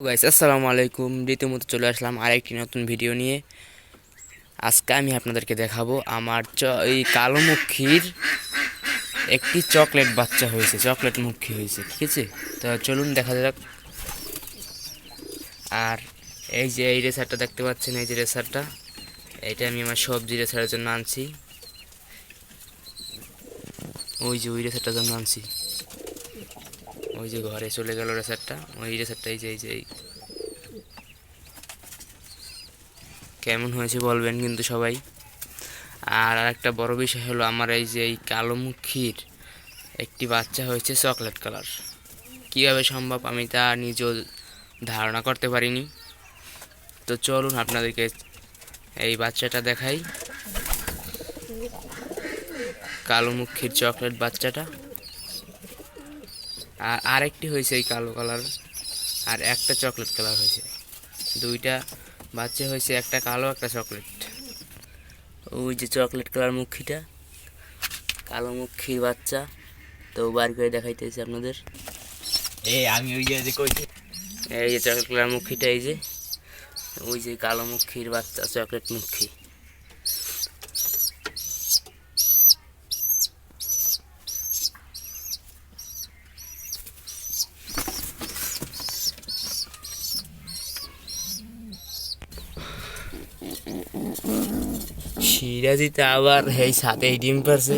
Guys আসসালামু আলাইকুম। রীতিমতো চলে আসলাম আরেকটি নতুন ভিডিও নিয়ে। আজকে আমি আপনাদেরকে দেখাবো আমার এই কালো মুখির একটি চকলেট বাচ্চা হয়েছে, চকলেট মুখী হয়েছে, ঠিক আছে? তো চলুন দেখা যাক। আর এই যে এই রেসারটা দেখতে পাচ্ছেন, এই যে রেসারটা, এটা আমি আমার সবজি রেসারের জন্য আনছি। ওই যে ওই রেসারটার জন্য আনছি, ওই যে ঘরে চলে গেল রেসারটা, ওই রেসারটা এই যে কেমন হয়েছে বলবেন কিন্তু সবাই। আর আরেকটা বড় বিষয় হলো আমার এই যে এই কালো মুখির একটি বাচ্চা হয়েছে চকলেট কালার। কীভাবে সম্ভব আমি তা নিজেও ধারণা করতে পারিনি। তো চলুন আপনাদেরকে এই বাচ্চাটা দেখাই, কালো মুখির চকলেট বাচ্চাটা। আর আরেকটি হয়েছে এই কালো কালার, আর একটা চকলেট কালার হয়েছে। দুইটা বাচ্চা হয়েছে, একটা কালো একটা চকলেট। ওই যে চকলেট কালার মুখিটা, কালো মুখির বাচ্চা। তো বার করে দেখাইতেছি আপনাদের। আমি ওই যে কইছি এই যে চকলেট কালার মুখিটা, এই যে ওই যে কালো মুখির বাচ্চা চকলেট মুখী। সিরাজিতে আবার এই সাথে ডিম পারছে।